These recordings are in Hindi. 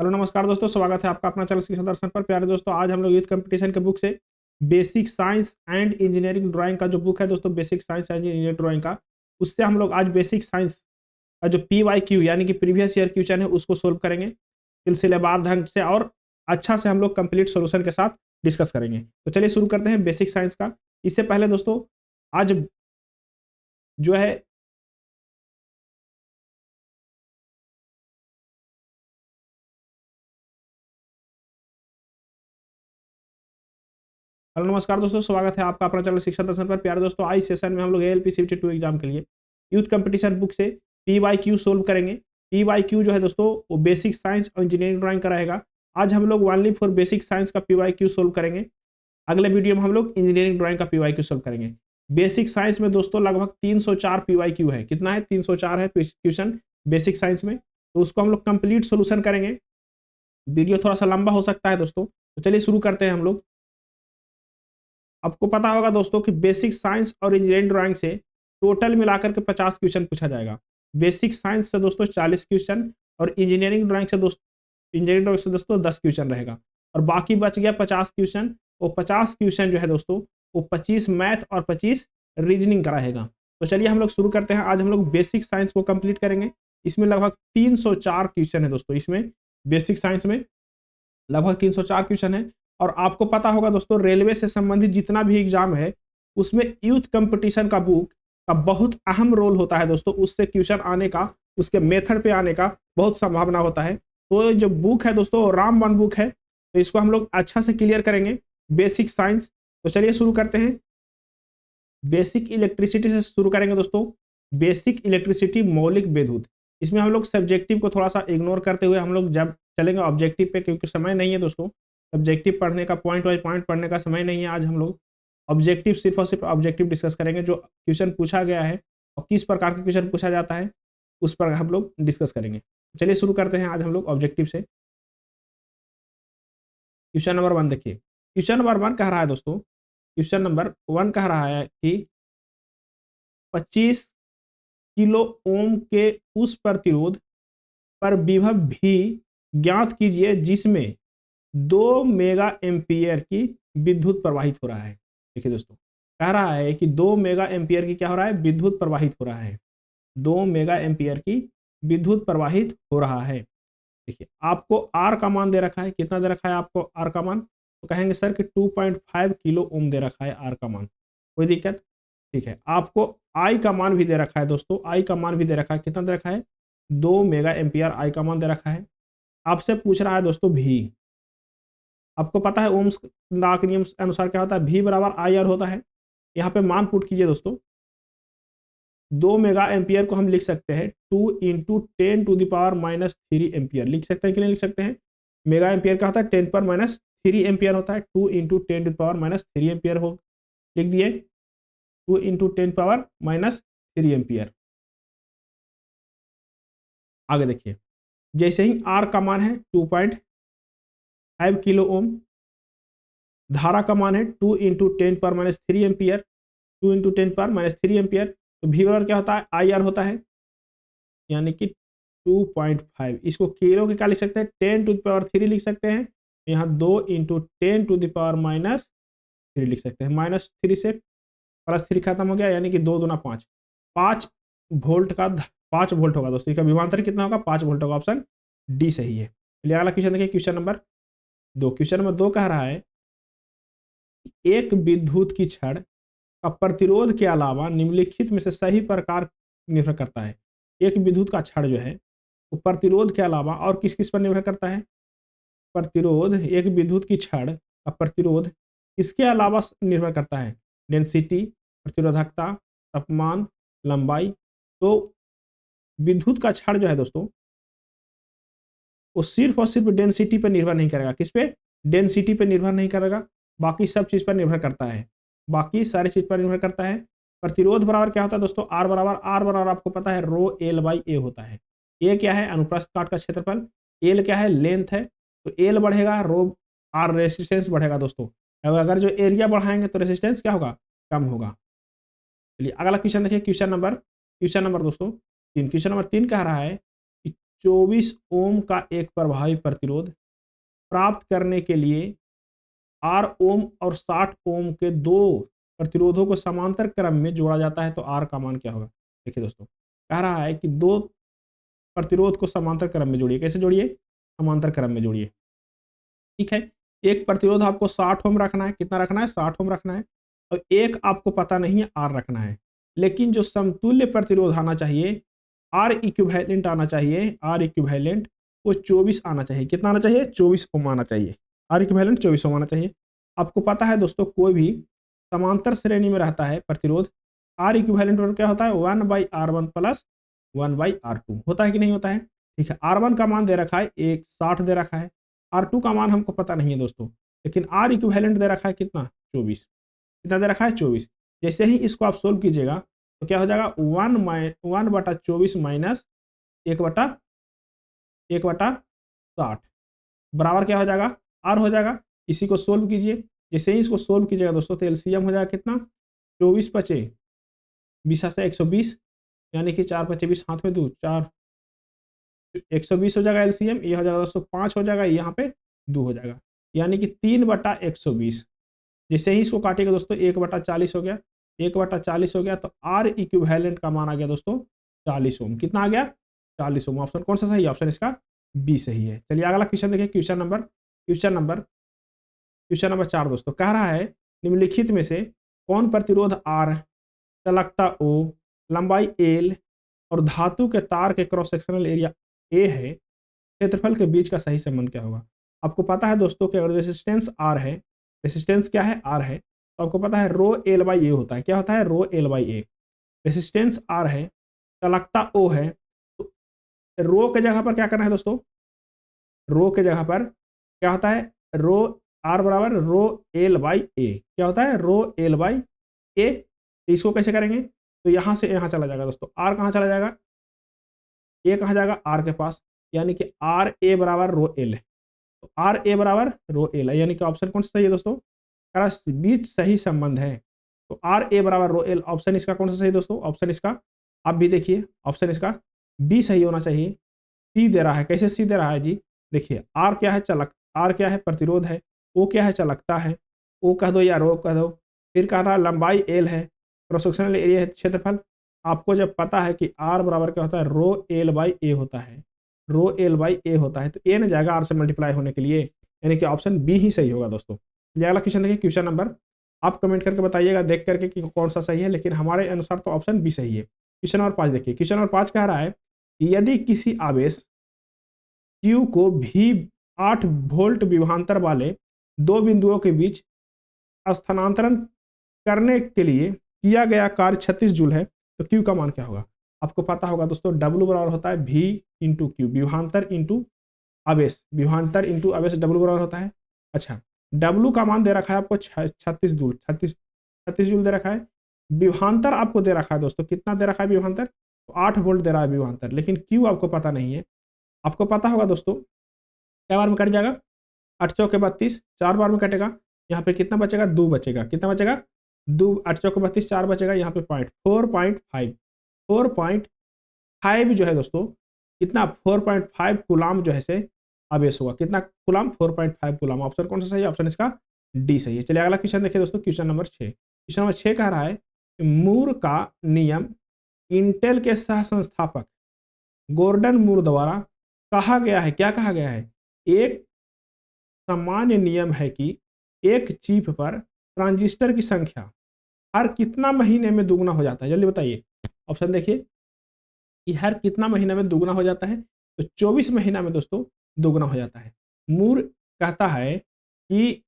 हेलो नमस्कार दोस्तों, स्वागत है आपका अपना चैनल शिक्षा दर्शन पर। प्यारे दोस्तों, आज हम लोग यूथ कंपटीशन के बुक से basic science and engineering drawing का जो बुक है दोस्तों, basic science and engineering drawing का, उससे हम लोग आज बेसिक साइंस का जो PYQ यानी कि प्रीवियस ईयर क्वेश्चन है उसको सोल्व करेंगे सिलसिलेवार ढंग से, और अच्छा से हम लोग कंप्लीट सोल्यूशन के साथ डिस्कस करेंगे। तो चलिए शुरू करते हैं बेसिक साइंस का। इससे पहले दोस्तों, आज जो है हेलो नमस्कार दोस्तों, स्वागत है आपका अपना चैनल शिक्षा दर्शन पर। प्यारे दोस्तों, आज सेशन में हम लोग ALP CBT 2 एग्जाम के लिए यूथ कंपटीशन बुक से PYQ सोल्व करेंगे। PYQ जो है दोस्तों, वो बेसिक साइंस और इंजीनियरिंग ड्राइंग का रहेगा। आज हम लोग ओनली फॉर बेसिक साइंस का PYQ सोल्व करेंगे। अगले वीडियो में हम लोग इंजीनियरिंग ड्राइंग का PYQ सोल्व करेंगे। बेसिक साइंस में दोस्तों लगभग 304 PYQ है। कितना है? 304 है क्वेश्चन बेसिक साइंस में। तो उसको हम लोग कंप्लीट सोल्यूशन करेंगे। वीडियो थोड़ा सा लंबा हो सकता है दोस्तों, तो चलिए शुरू करते हैं हम लोग। आपको पता होगा दोस्तों कि बेसिक साइंस और इंजीनियरिंग ड्राइंग से टोटल मिलाकर के 50 क्वेश्चन पूछा जाएगा। बेसिक साइंस से दोस्तों 40 क्वेश्चन और इंजीनियरिंग ड्राइंग से दोस्तों 10 क्वेश्चन रहेगा, और बाकी बच गया 50 क्वेश्चन। वो 50 क्वेश्चन जो है दोस्तों, वो 25 मैथ और 25 रीजनिंग का रहेगा। तो चलिए हम लोग शुरू करते हैं। आज हम लोग बेसिक साइंस को कंप्लीट करेंगे। इसमें लगभग 304 क्वेश्चन है दोस्तों। इसमें बेसिक साइंस में लगभग 304 क्वेश्चन है। और आपको पता होगा दोस्तों, रेलवे से संबंधित जितना भी एग्जाम है उसमें यूथ कंपटीशन का बुक का बहुत अहम रोल होता है दोस्तों। उससे क्वेश्चन आने का, उसके मेथड पे आने का बहुत संभावना होता है। तो ये जो बुक है दोस्तों, रामबाण बुक है, तो इसको हम लोग अच्छा से क्लियर करेंगे। बेसिक साइंस, तो चलिए शुरू करते हैं। बेसिक इलेक्ट्रिसिटी से शुरू करेंगे दोस्तों। बेसिक इलेक्ट्रिसिटी, मौलिक विद्युत। इसमें हम लोग सब्जेक्टिव को थोड़ा सा इग्नोर करते हुए हम लोग जब चलेंगे ऑब्जेक्टिव पे, क्योंकि समय नहीं है दोस्तों सब्जेक्टिव पढ़ने का, पॉइंट वाइज पॉइंट पढ़ने का समय नहीं है। आज हम लोग ऑब्जेक्टिव, सिर्फ और सिर्फ ऑब्जेक्टिव डिस्कस करेंगे। जो क्वेश्चन पूछा गया है और किस प्रकार के क्वेश्चन पूछा जाता है उस पर हम लोग डिस्कस करेंगे। चलिए शुरू करते हैं आज हम लोग ऑब्जेक्टिव से। क्वेश्चन नंबर 1 देखिए। क्वेश्चन नंबर 1 कह रहा है दोस्तों, क्वेश्चन नंबर 1 कह रहा है कि 25 किलो ओम के उस प्रतिरोध पर विभव भी ज्ञात कीजिए जिसमें 2 मेगा एम्पियर की विद्युत प्रवाहित हो रहा है। देखिए दोस्तों, कह रहा है कि 2 मेगा एम्पियर की क्या हो रहा है? विद्युत प्रवाहित हो रहा है। 2 मेगा एम्पियर की विद्युत प्रवाहित हो रहा है। देखिए, आपको आर का मान दे रखा है। कितना दे रखा है आपको आर का मान? तो कहेंगे सर कि 2.5 किलो ओम दे रखा है आर का मान। कोई दिक्कत? ठीक है। आपको आई का मान भी दे रखा है दोस्तों। आई का मान भी दे रखा है। कितना दे रखा है? 2 मेगा एम्पियर आई का मान दे रखा है। आपसे पूछ रहा है दोस्तों भी। आपको पता है ओम्स लॉ के नियम अनुसार क्या होता है? V बराबर आई आर होता है। यहाँ पे मान पुट कीजिए दोस्तों। 2 मेगा एम्पियर को हम लिख सकते हैं 2 इंटू 10⁻³ एम्पियर। लिख सकते हैं कि नहीं लिख सकते हैं? मेगा एम्पियर का होता है 10⁻³ एम्पियर होता है। 2 इंटू 10⁻³ एम्पियर हो, लिख दिए। 2 इंटू 10⁻³ एम्पियर। आगे देखिए, जैसे ही आर का मान है 2.5 किलो ओम, धारा का मान है 2 इंटू 10⁻³ एम्पियर, 2 इंटू 10⁻³ एम्पियर। तो वी बराबर क्या होता है? आई आर होता है, यानी कि 2.5। इसको किलो के क्या लिख सकते हैं? 10⁻³ लिख सकते हैं। यहाँ 2 इंटू 10⁻³ लिख सकते हैं। -3 से +3 खत्म हो गया, यानी कि 2 दूना 5। 5 वोल्ट का 5 वोल्ट होगा दोस्तों। इसका विभवांतर कितना होगा? 5 वोल्ट होगा। ऑप्शन डी सही है। चलिए अगला क्वेश्चन देखिए, क्वेश्चन नंबर 2। क्वेश्चन नंबर 2 कह रहा है, एक विद्युत की छड़ का प्रतिरोध के अलावा निम्नलिखित में से सही प्रकार निर्भर करता है। एक विद्युत का छड़ जो है वो प्रतिरोध के अलावा और किस किस पर निर्भर करता है? प्रतिरोध, एक विद्युत की छड़ का प्रतिरोध किसके अलावा निर्भर करता है? डेंसिटी, प्रतिरोधकता, तापमान, लंबाई। तो विद्युत का छड़ जो है दोस्तों, वो सिर्फ और सिर्फ डेंसिटी पर निर्भर नहीं करेगा। किस पे? डेंसिटी पर निर्भर नहीं करेगा, बाकी सब चीज पर निर्भर करता है। बाकी सारी चीज पर निर्भर करता है। प्रतिरोध बराबर क्या होता है दोस्तों? आर बराबर आपको पता है रो एल बाई ए होता है। ए क्या है? अनुप्रस्थ काट का क्षेत्रफल। एल क्या है? लेंथ है। तो एल बढ़ेगा, रो आर रेसिस्टेंस बढ़ेगा दोस्तों। अगर जो एरिया बढ़ाएंगे तो रेसिस्टेंस क्या होगा? कम होगा। चलिए अगला क्वेश्चन देखिए। क्वेश्चन नंबर दोस्तों 3। क्वेश्चन नंबर 3 कह रहा है कि 24 ओम का एक प्रभावी प्रतिरोध प्राप्त करने के लिए 8 ओम और 60 ओम के दो प्रतिरोधों को समांतर क्रम में जोड़ा जाता है तो R का मान क्या होगा। देखिए दोस्तों, कह रहा है कि दो प्रतिरोध को समांतर क्रम में जोड़िए। कैसे जोड़िए? समांतर क्रम में जोड़िए। ठीक है, एक प्रतिरोध आपको 60 ओम रखना है। कितना रखना है? 60 ओम रखना है। और एक आपको पता नहीं है, R रखना है। लेकिन जो समतुल्य प्रतिरोध आना चाहिए, R इक्विवेलेंट आना चाहिए, R इक्विवेलेंट वो 24 आना चाहिए। कितना आना चाहिए? 24 ओम आना चाहिए। R इक्विवेलेंट 24 ओम आना चाहिए। आपको पता है दोस्तों, कोई भी समांतर श्रेणी में रहता है प्रतिरोध, R इक्विवेलेंट क्या होता है? 1/R1 प्लस 1/R2 होता है कि नहीं होता है? ठीक है, R1 का मान दे रखा है 60 दे रखा है। R2 का मान हमको पता नहीं है दोस्तों, लेकिन R इक्विवेलेंट दे रखा है कितना? 24। कितना दे रखा है? 24। जैसे ही इसको आप सोल्व कीजिएगा तो क्या हो जाएगा? 1/24 माइनस 1/60 बराबर क्या हो जाएगा? R हो जाएगा। इसी को सोल्व कीजिए। जैसे ही इसको सोल्व कीजिएगा दोस्तों तो एलसीएम हो जाएगा कितना? 24 पचे 20 से 120, यानी कि 4 पचे 20, हाथ में दो 4, 120 हो जाएगा एलसीएम। ये हो जाएगा दोस्तों 5 हो जाएगा, यहाँ पे 2 हो जाएगा, यानी कि 3/120। जैसे ही इसको काटेगा दोस्तों 1/40 हो गया, 1/40 हो गया तो R इक्विवेलेंट का मान आ गया दोस्तों 40 ओम। कितना आ गया? 40 ओम। ऑप्शन कौन सा सही है? ऑप्शन इसका बी सही है। चलिए अगला क्वेश्चन देखिए। क्वेश्चन नंबर 4 दोस्तों, कह रहा है निम्नलिखित में से कौन प्रतिरोध R, चालकता O, लंबाई L और धातु के तार के क्रॉस सेक्शनल एरिया A है, क्षेत्रफल के बीच का सही संबंध क्या होगा। आपको पता है दोस्तों कि अगर रेजिस्टेंस R है, रेजिस्टेंस क्या है? R है, तो आपको पता है रो एल बाई ए होता है। क्या होता है? रो L by A. Resistance R है, चालकता O है, तो रो के जगह पर क्या करना है दोस्तों? रो के जगह पर क्या होता है? रो R बराबर रो एल बाई ए। क्या होता है? रो एल बाई ए। इसको कैसे करेंगे? तो यहाँ से यहाँ चला जाएगा दोस्तों। R कहाँ चला जाएगा? ए कहाँ जाएगा? R के पास, यानी कि आर ए बराबर रो एल है। तो आर ए बराबर रो एल है, यानी कि ऑप्शन कौन सा सही है दोस्तों? बीच सही संबंध है, तो आर ए बराबर रो एल। ऑप्शन इसका कौन सा सही दोस्तों? ऑप्शन इसका आप भी देखिए, ऑप्शन इसका बी सही होना चाहिए। सी दे रहा है, कैसे सी दे रहा है जी? देखिए आर क्या है? चालक, आर क्या है? प्रतिरोध है। ओ क्या है? चालकता है। ओ कह दो या रो कह दो। फिर कह रहा है लंबाई एल है, क्रॉस सेक्शनल एरिया है, क्षेत्रफल। आपको जब पता है कि आर बराबर क्या होता है? रो एल बाई ए होता है, रो एल बाई ए होता है, तो ए न जाएगा आर से मल्टीप्लाई होने के लिए, यानी कि ऑप्शन बी ही सही होगा दोस्तों। अगला क्वेश्चन देखिए। क्वेश्चन नंबर, आप कमेंट करके बताइएगा देख करके कि कौन सा सही है, लेकिन हमारे अनुसार तो ऑप्शन बी सही है। क्वेश्चन नंबर 5 देखिए। क्वेश्चन नंबर 5 कह रहा है कि यदि किसी आवेश Q को भी 8 वोल्ट विभवांतर वाले दो बिंदुओं के बीच स्थानांतरण करने के लिए किया गया कार्य 36 जूल है, तो Q का मान क्या होगा? आपको पता होगा दोस्तों, W बराबर होता है V इंटू क्यू, विभवांतर इंटू आवेश, विभवांतर इंटू आवेश W बराबर होता है। अच्छा, W का मान दे रखा है आपको 36 जूल, 36 जूल दे रखा है। विभवांतर आपको दे रखा है दोस्तों, कितना दे रखा है विभवांतर? तो 8 वोल्ट दे रहा है विभवांतर, लेकिन Q आपको पता नहीं है। आपको पता होगा दोस्तों, क्या बार में कट जाएगा? 8 चौके 32, 4 बार में कटेगा। यहाँ पे कितना बचेगा? 2 बचेगा। कितना बचेगा? 2, 8 चौके 32, 4 बचेगा। यहाँ पे पॉइंट 4.5 जो है दोस्तों, कितना? 4.5 कूलाम जो है से आवेश होगा। कितना कूलाम? 4.5 कूलाम। ऑप्शन कौन सा सही है? ऑप्शन इसका डी सही है। चलिए अगला क्वेश्चन देखिए दोस्तों। Question number 6। क्वेश्चन नंबर 6 कह रहा है कि मूर का नियम इंटेल के सह संस्थापक गॉर्डन मूर द्वारा कहा गया है। क्या कहा गया है? एक सामान्य नियम है कि एक चिप पर ट्रांजिस्टर की संख्या हर कितना महीने में दुगना हो जाता है? जल्दी बताइए। ऑप्शन देखिए कि हर कितना महीने में दुगना हो जाता है? तो 24 महीना में दोस्तों दुगना हो जाता है। मूर कहता है कि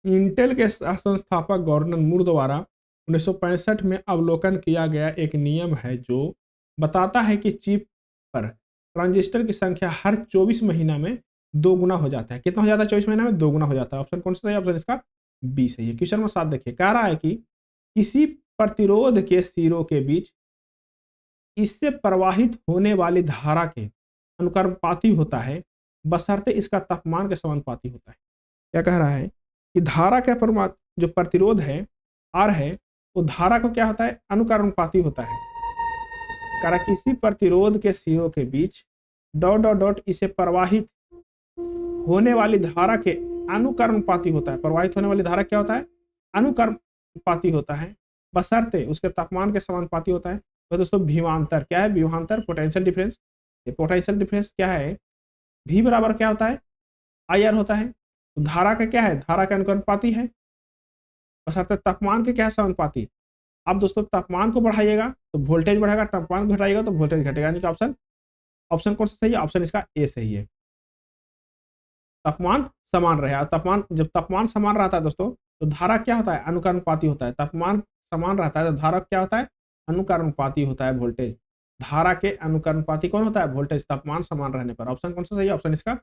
इंटेल के संस्थापक गॉर्डन मूर द्वारा 1965 में अवलोकन किया गया एक नियम है जो बताता है कि चिप पर ट्रांजिस्टर की संख्या हर 24 महीना में दोगुना हो जाता है। कितना हो जाता है? 24 महीना में दोगुना हो जाता है। ऑप्शन कौन सा है? ऑप्शन इसका बी सही है। क्वेश्चन नंबर 7 देखिए। कह रहा है कि किसी प्रतिरोध के सिरों के बीच इससे प्रवाहित होने वाली धारा के अनुक्रमपाती होता है, बशर्ते इसका तापमान के समानुपाती होता है। क्या कह रहा है कि धारा का जो प्रतिरोध है आर है, वो धारा को क्या होता है? अनुक्रमपाती होता है। कह रहा किसी प्रतिरोध के सिरों के बीच डॉट डॉट डॉट इसे प्रवाहित होने वाली धारा के अनुकर्मपाती होता है। प्रवाहित होने वाली धारा क्या होता है? अनुकर्मपाती होता है, बशर्ते उसके तापमान के समानुपाती होता है। तो दोस्तों विभवांतर क्या है? विभवांतर पोटेंशियल डिफरेंस। ये पोटेंशियल डिफरेंस क्या है? V बराबर क्या होता है? IR होता है। तो धारा का क्या है? धारा के अनुकर्मपाती है, बशर्ते तापमान के क्या है? समानुपाती। अब दोस्तों तापमान को बढ़ाइएगा तो वोल्टेज बढ़ेगा, तापमान को घटाइएगा तो वोल्टेज घटेगा। यानी कि ऑप्शन ऑप्शन कौन सा सही है? ऑप्शन इसका ए सही है। तापमान समान रहे, तापमान जब तापमान समान रहता है दोस्तों तो धारा क्या होता है? अनुकर्मपाती होता है। तापमान समान रहता है तो धारा क्या होता है? अनुकर्मपाती होता है वोल्टेज। धारा के अनुकर्मपाती कौन होता है? वोल्टेज। तापमान समान रहने पर ऑप्शन कौन सा सही है? ऑप्शन इसका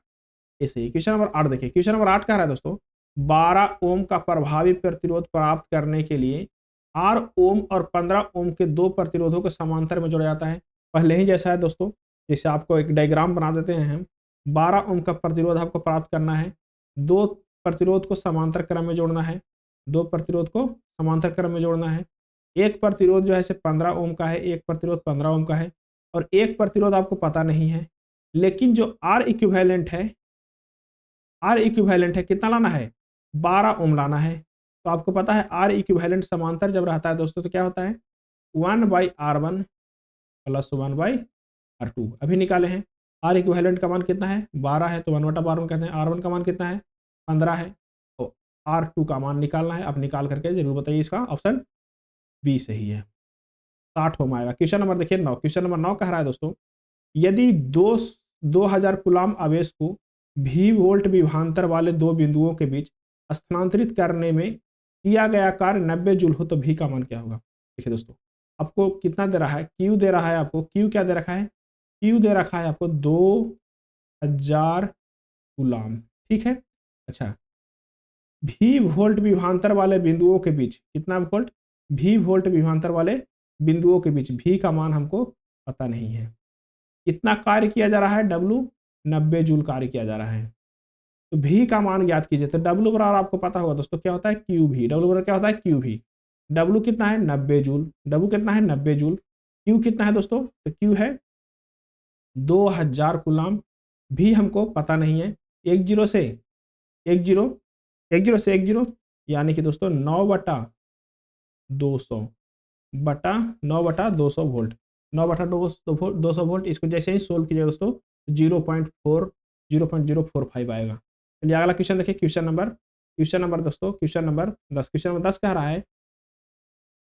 ए सही है। क्वेश्चन नंबर 8 देखिए। क्वेश्चन नंबर 8 कह रहा है दोस्तों 12 ओम का प्रभावी प्रतिरोध प्राप्त करने के लिए 8 ओम और 15 ओम के दो प्रतिरोधों को समांतर में जोड़ा जाता है। पहले ही जैसा है दोस्तों, जैसे आपको एक डायग्राम बना देते हैं हम। 12 ओम का प्रतिरोध आपको प्राप्त करना है, दो प्रतिरोध को समांतर क्रम में जोड़ना है, दो प्रतिरोध को समांतर क्रम में जोड़ना है। एक प्रतिरोध जो है 15 ओम का है, एक प्रतिरोध 15 ओम का है, और एक प्रतिरोध आपको पता नहीं है। लेकिन जो आर इक्विवेलेंट है, आर इक्विवेलेंट है, कितना लाना है? 12 ओम लाना है। तो आपको पता है आर इक्विवेलेंट समांतर जब रहता है दोस्तों तो क्या होता है? 1/R1 plus 1/R2। अभी निकाले हैं। आर इक्विवेलेंट का मान कितना है? 12 है, तो 1/12 कहते हैं। R1 का मान कितना है? 15 है। तो R2 का मान निकालना है। अब निकाल करके जरूर बताइए। इसका ऑप्शन बी सही है। 60 ओम आएगा। क्वेश्चन नंबर देखिए 9। क्वेश्चन नंबर 9 कह रहा है दोस्तों यदि 2000 कूलाम आवेश को V वोल्ट विभवांतर वाले दो बिंदुओं के बीच स्थानांतरित करने में किया गया कार्य 90 जूल हो तो V का मान क्या होगा? देखिए दोस्तों आपको कितना दे रहा है? Q दे रहा है आपको। Q क्या दे रखा है? Q दे रखा है आपको 2000 कूलाम। ठीक है। अच्छा, V वोल्ट विभवांतर वाले बिंदुओं के बीच कितना वोल्ट? V वोल्ट विभवांतर वाले बिंदुओं के बीच V का मान हमको पता नहीं है। कितना कार्य किया जा रहा है? W 90 जूल कार्य किया जा रहा है। तो V का मान ज्ञात कीजिए। तो W बराबर आपको पता होगा दोस्तों क्या होता है? QV। W बराबर क्या होता है? QV। W कितना है? 90 जूल। W कितना है? 90 जूल। Q कितना है दोस्तों? तो Q है 2000 कूलाम। V हमको पता नहीं है। 10 से 10 यानी कि दोस्तों 9/200 बटा 9/200 वोल्ट। 9/200 वोल्ट। इसको जैसे ही सोल्व कीजिएगा दोस्तों 0.045 आएगा। चलिए अगला क्वेश्चन देखिए। क्वेश्चन नंबर दोस्तों क्वेश्चन नंबर 10। क्वेश्चन नंबर 10 कह रहा है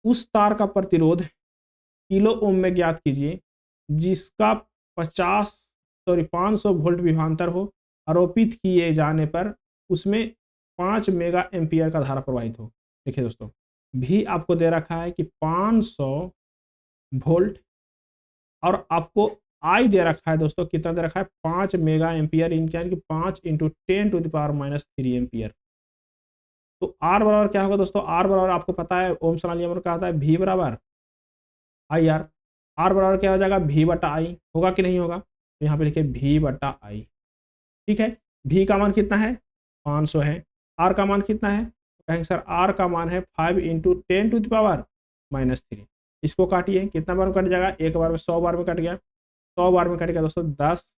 उस तार का प्रतिरोध किलो ओम में ज्ञात कीजिए जिसका 500 वोल्ट विभवांतर हो। आरोपित किए जाने पर उसमें 5 मेगा एम्पियर का धारा प्रवाहित हो। देखिए दोस्तों भी आपको दे रखा है कि 500 वोल्ट, और आपको आई दे रखा है दोस्तों कितना दे रखा है? 5 मेगा एम्पियर, यानी कि 5 × 10⁻³ एम्पियर। तो आर बराबर क्या होगा दोस्तों? आर बराबर आपको पता है ओम सा नियम क्या होता है? V बराबर IR। आर बराबर क्या हो जाएगा? V/I। होगा कि नहीं होगा? तो यहाँ पे लिखिए V/I। ठीक है। V का मान कितना है? 500 है। R का मान कितना है? कहेंगे सर R का मान है 5 × 10⁻³ इसको काटिए। कितना बार में कट जाएगा? एक बार में 100 बार में कट गया। 100 बार में कटेगा दोस्तों 10,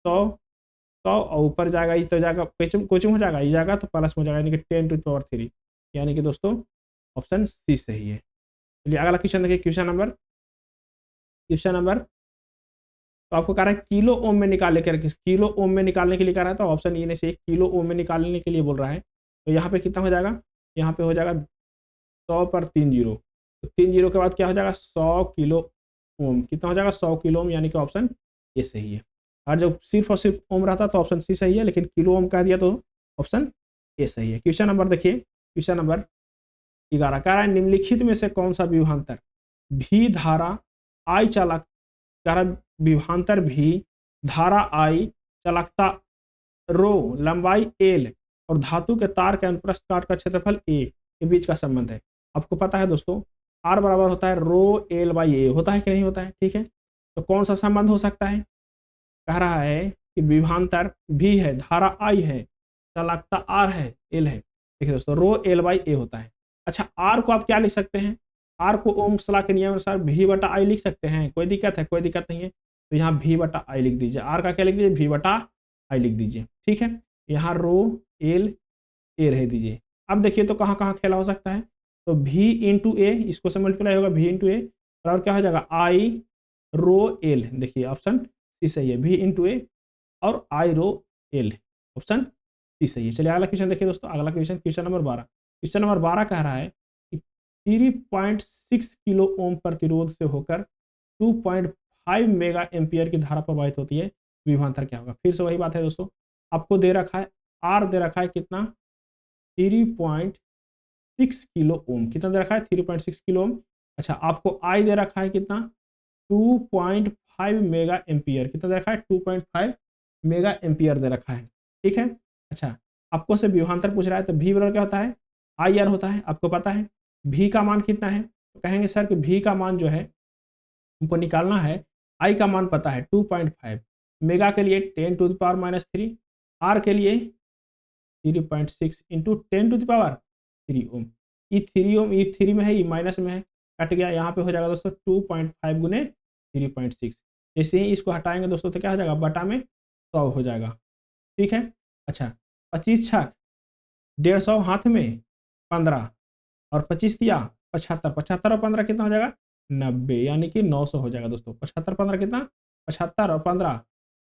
100, 100 और ऊपर जाएगा ये तो जाएगा कोचिंग हो जाएगा, ये जाएगा तो प्लस हो जाएगा, यानी कि 10⁻³ यानी कि दोस्तों ऑप्शन सी सही है। चलिए अगला क्वेश्चन देखिए। क्वेश्चन नंबर तो आपको कह रहा है किलो ओम में निकालने के किलो ओम में निकालने के लिए कह रहा है। तो ऑप्शन ये नहीं से किलो ओम में निकालने के लिए बोल रहा है। तो यहाँ पे कितना हो जाएगा? यहाँ पे हो जाएगा 100 पर 3 जीरो, तो 3 जीरो के बाद क्या हो जाएगा? 100 किलो ओम। कितना हो जाएगा? 100 किलो ओम, यानी कि ऑप्शन ए सही है। और जब सिर्फ और सिर्फ ओम रहता तो ऑप्शन सी सही है, लेकिन किलो ओम कह दिया तो ऑप्शन ए सही है। क्वेश्चन नंबर देखिए। क्वेश्चन नंबर 11 कह रहा है निम्नलिखित में से कौन सा विभवांतर भी धारा आई चालक विभवांतर भी धारा आई चालकता रो लंबाई एल और धातु के तार के अनुप्रस्थ काट का क्षेत्रफल ए के बीच का संबंध है। आपको पता है दोस्तों आर बराबर होता है ρl/a। होता है कि नहीं होता है? ठीक है। तो कौन सा संबंध हो सकता है? कह रहा है कि विभवांतर भी है, धारा आई है, चालकता आर है, एल है। देखिए दोस्तों ρl/a होता है। अच्छा आर को आप क्या लिख सकते हैं? आर को ओम्स लॉ के नियम अनुसार V/I लिख सकते हैं। कोई दिक्कत है? कोई दिक्कत नहीं है। तो यहाँ वी बटा आई लिख दीजिए, आर का क्या लिख दीजिए, वी बटा आई लिख दीजिए। ठीक है, यहाँ रो एल ए रह दीजिए। अब देखिए तो कहाँ कहाँ खेला हो सकता है, तो v इंटू ए, इसको से मल्टीप्लाई होगा v इंटू ए, और क्या हो जाएगा आई रो एल। देखिए ऑप्शन सी सही है, v इंटू ए और आई रो एल, ऑप्शन सी सही है। चलिए अगला क्वेश्चन देखिए दोस्तों, अगला question, question number 12। Question number 12 कह रहा है कि 3.6 किलो ओम प्रतिरोध से होकर 2.5 मेगा एम्पियर की धारा प्रवाहित होती है, विभवांतर क्या होगा। फिर से वही बात है दोस्तों, आपको दे रखा है आर, दे रखा है कितना 3.6 किलो ओम, कितना दे रखा है 3.6 किलो ओम। अच्छा, आपको आई दे रखा है कितना 2.5 मेगा एम्पियर, कितना दे रखा है 2.5 मेगा एम्पियर दे रखा है। ठीक है, अच्छा आपको से विभवांतर पूछ रहा है, तो v बराबर क्या होता है, आई आर होता है, आपको पता है। v का मान कितना है, तो कहेंगे सर कि v का मान जो है हमको निकालना है, i का मान पता है 2.5, मेगा के लिए 10 टू द पावर -3, r के लिए 3.6 इंटू 10 टू द पावर 3 ओम। ये 3 ओम, ये 3 में है, ये माइनस में है, कट गया, यहाँ पे हो जाएगा दोस्तों 2.5 गुने 3.6। जैसे ही इसको हटाएंगे दोस्तों तो क्या हो जाएगा, बटा में 100 हो जाएगा। ठीक है, अच्छा 25 छक 150, हाथ में 15 और 25 दिया 75, 75 और 15 कितना हो जाएगा 90, यानी कि 900 हो जाएगा दोस्तों। 75 15 कितना, 75 और 15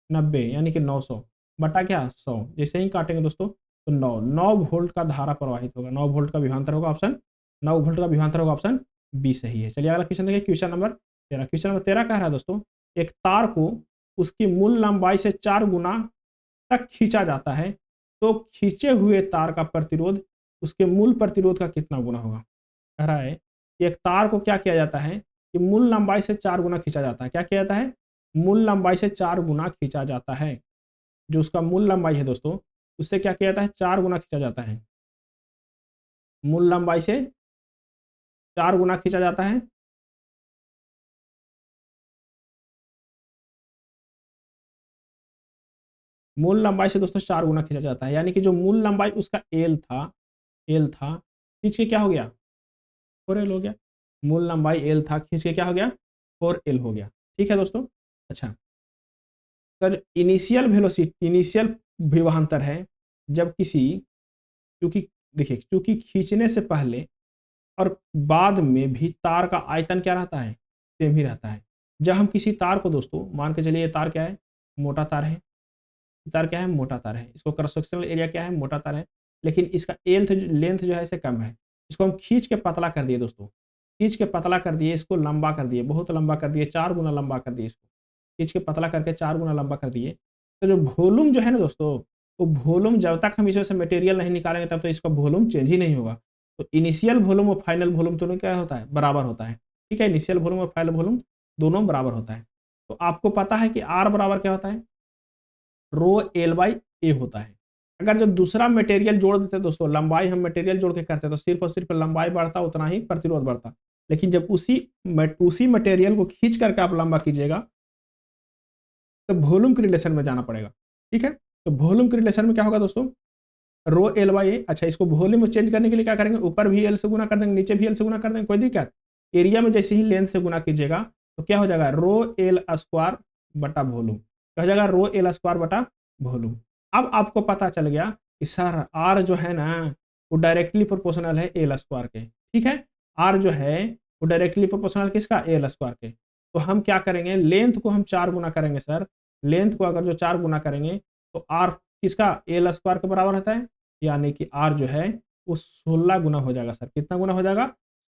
90, यानी कि 900 बटा क्या 100। जैसे ही काटेंगे दोस्तों तो 9 वोल्ट का धारा प्रवाहित होगा, 9 वोल्ट का विभवांतर होगा, ऑप्शन 9 वोल्ट का विभवांतर होगा, ऑप्शन बी सही है। चलिए अगला क्वेश्चन देखिए, क्वेश्चन नंबर 13। क्वेश्चन नंबर 13 कह रहा है दोस्तों, एक तार को उसकी मूल लंबाई से 4 गुना तक खींचा जाता है, तो खींचे हुए तार का प्रतिरोध उसके मूल प्रतिरोध का कितना गुना होगा। कह रहा है कि एक तार को क्या किया जाता है कि मूल लंबाई से 4 गुना खींचा जाता है। क्या किया जाता है, मूल लंबाई से 4 गुना खींचा जाता है। जो उसका मूल लंबाई है दोस्तों, उससे क्या किया जाता है, 4 गुना खींचा जाता है। मूल लंबाई से 4 गुना खींचा जाता है। मूल लंबाई से दोस्तों 4 गुना खींचा जाता है, यानी कि जो मूल लंबाई उसका एल था, खींच के क्या हो गया 4L हो गया। मूल लंबाई एल था, खींच के क्या हो गया 4L हो गया। ठीक है दोस्तों, अच्छा सर इनिशियल वेलोसिटी, इनिशियल विभवांतर है जब किसी, चूंकि देखिए चूंकि खींचने से पहले और बाद में भी तार का आयतन क्या रहता है, सेम ही रहता है। जब हम किसी तार को दोस्तों, मान के चलिए ये तार क्या है, मोटा तार है, तार क्या है, मोटा तार है, इसको क्रॉस सेक्शनल एरिया क्या है, मोटा तार है, लेकिन इसका लेंथ जो है इसे कम है। इसको हम खींच के पतला कर दिए दोस्तों, खींच के पतला कर दिए, इसको लंबा कर दिए, बहुत लंबा कर दिए, 4 गुना लंबा कर दिए, इसको खींच के पतला करके 4 गुना लंबा कर दिए। तो जो वॉल्यूम जो है ना दोस्तों, वो वॉल्यूम जब तक हम इसमें से मटेरियल नहीं निकालेंगे तब तो इसका वॉल्यूम चेंज ही नहीं होगा। तो इनिशियल वॉल्यूम और फाइनल वॉल्यूम दोनों क्या होता है, बराबर होता है। ठीक है, इनिशियल वॉल्यूम और फाइनल वॉल्यूम दोनों बराबर होता है। तो आपको पता है कि आर बराबर क्या होता है, रो एल बाई ए होता है। अगर जब दूसरा मटेरियल जोड़ देते हैं दोस्तों, लंबाई हम मटेरियल जोड़ के करते हैं तो सिर्फ और सिर्फ लंबाई बढ़ता उतना ही प्रतिरोध बढ़ता। लेकिन जब उसी मटेरियल को खींच करके आप लंबा कीजिएगा तो वॉल्यूम के रिलेशन में जाना पड़ेगा। ठीक है, तो वॉल्यूम के रिलेशन में क्या होगा दोस्तों, रो एल बाई ए। अच्छा, इसको वॉल्यूम में चेंज करने के लिए क्या करेंगे, ऊपर भी एल से गुना कर देंगे, नीचे भी एल से गुना कर देंगे, कोई दिक्कत। एरिया में जैसे ही लेंथ से गुना कीजिएगा तो क्या हो जाएगा, रो एल स्क्वायर बटा वॉल्यूम, क्या हो जाएगा, रो एल स्क्वायर बटा वॉल्यूम। अब आपको पता चल गया कि सर आर जो है ना वो डायरेक्टली प्रोपोर्शनल है एल स्क्वायर के। ठीक है, आर जो है वो डायरेक्टली प्रोपोर्शनल किसका, एल स्क्वायर के। तो हम क्या करेंगे, लेंथ को हम 4 गुना करेंगे सर, लेंथ को अगर जो 4 गुना करेंगे तो आर किसका, एल स्क्वायर के बराबर होता है, यानी कि आर जो है वो 16 गुना हो जाएगा सर। कितना गुना हो जाएगा,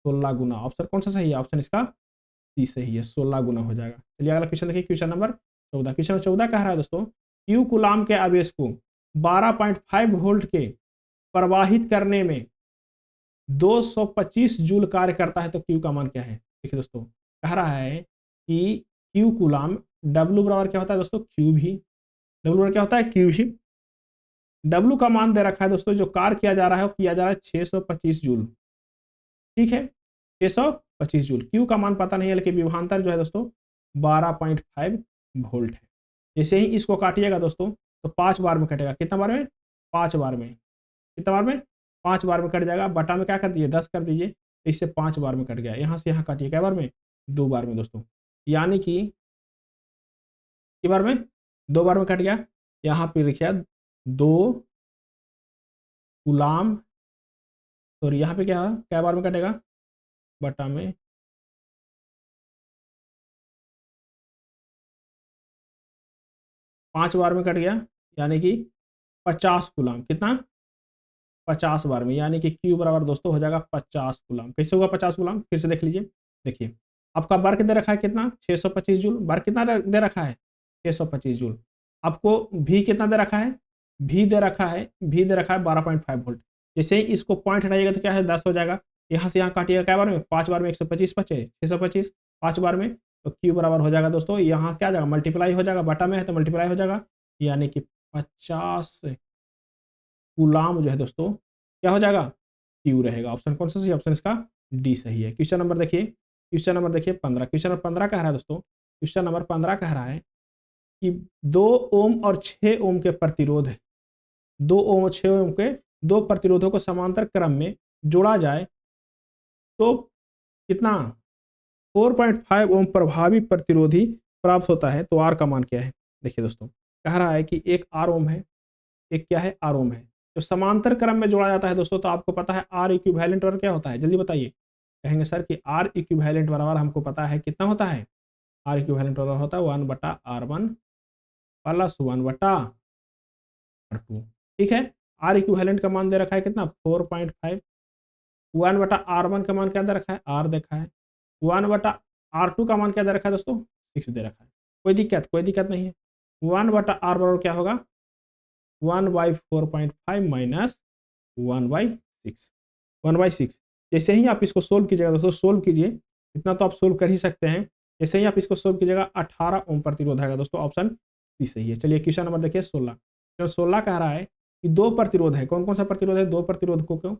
16 गुना। ऑप्शन कौन सा सही है, ऑप्शन इसका सी सही है, 16 गुना हो जाएगा। चलिए अगला क्वेश्चन देखिए, क्वेश्चन नंबर 14। क्वेश्चन नंबर 14 कह रहा है दोस्तों, क्यू कूलाम के आवेश को 12.5 वोल्ट के प्रवाहित करने में 225 जूल कार्य करता है, तो क्यू का मान क्या है। देखिए दोस्तों, कह रहा है कि क्यू कूलाम, डब्ल्यू बराबर क्या होता है दोस्तों, क्यू भी, डब्ल्यू बराबर क्या होता है, क्यू भी। डब्ल्यू का मान दे रखा है दोस्तों, जो कार्य किया जा रहा है वो किया जा रहा है 625 जूल। ठीक है, 625 जूल। क्यू का मान पता नहीं है, लेकिन विभवांतर जो है दोस्तों 12.5 वोल्ट है। जैसे ही इसको काटिएगा दोस्तों तो 5 बार में कटेगा, कितना बार में, 5 बार में, कितना बार में, 5 बार में कट जाएगा। बटा में क्या कर दीजिए, 10 कर दीजिए, इससे 5 बार में कट गया। यहाँ से यहाँ काटिए क्या बार में, 2 बार में दोस्तों, यानी कि कि बार में 2 बार में कट गया, यहाँ पे लिखा 2 गुलाम, सॉरी यहाँ पे क्या बार में कटेगा, बटा में 5 बार में कट गया, यानी कि 50 गुलाम, कितना 50 बार में, यानी कि Q बराबर दोस्तों हो जाएगा 50 गुलाम। कैसे होगा 50 गुलाम, फिर से देख लीजिए। देखिए आपका वर्क दे रखा है कितना 625 जूल, वर्क कितना दे रखा है 625 जूल। आपको भी कितना दे रखा है, भी दे रखा है, भी दे रखा है 12.5 वोल्ट। जैसे ही इसको पॉइंट हटाइएगा तो क्या है 10 हो जाएगा, यहाँ से यहाँ काटिएगा क्या बार में 5 बार में 125 बचे 625, 5 बार में, तो Q बराबर हो जाएगा दोस्तों, यहाँ क्या जाएगा मल्टीप्लाई हो जाएगा, बटा में है तो मल्टीप्लाई हो जाएगा, यानी कि 50 गुलाम जो है दोस्तों क्या हो जाएगा क्यू रहेगा। ऑप्शन कौन सा सही, ऑप्शन इसका डी सही है। क्वेश्चन नंबर देखिए, क्वेश्चन नंबर देखिए 15, क्वेश्चन नंबर 15 कह रहा है दोस्तों, क्वेश्चन नंबर 15 कह रहा है कि 2 ओम और 6 ओम के प्रतिरोध है, 2 ओम और 6 ओम के दो प्रतिरोधों को समांतर क्रम में जोड़ा जाए तो कितना 4.5 ओम प्रभावी प्रतिरोधी प्राप्त होता है, तो आर का मान क्या है। देखिए दोस्तों कह रहा है कि एक आर ओम है, एक क्या है आर ओम है, जो समांतर क्रम में जोड़ा जाता है दोस्तों, तो आपको पता है आर इक्विवेलेंट और क्या होता है, जल्दी बताइए। कहेंगे सर कि आर इक्विवेलेंट बराबर हमको पता है कितना होता है, आर इक्विवेलेंट बराबर होता है 1/R1 प्लस 1/R2। ठीक है, आर इक्विवेलेंट का मान दे रखा है कितना 4.5, 1/R1 का मान क्या दे रखा है आर देखा है, 1/R2 का मान क्या दे रखा है दोस्तों 6 दे रखा है। कोई दिक्कत नहीं है। 1/R बराबर क्या होगा 1/4.5 माइनस 1/6, 1/6। जैसे ही आप इसको सोल्व कीजिएगा दोस्तों, सोल्व कीजिए, इतना तो आप सोल्व कर ही सकते हैं। जैसे ही आप इसको सोल्व कीजिएगा 18 ओम प्रतिरोध आएगा दोस्तों, ऑप्शन सी सही है। चलिए क्वेश्चन नंबर देखिए 16, क्वेश्चन 16 कह रहा है कि दो प्रतिरोध है, कौन कौन सा प्रतिरोध है, दो प्रतिरोध को क्यों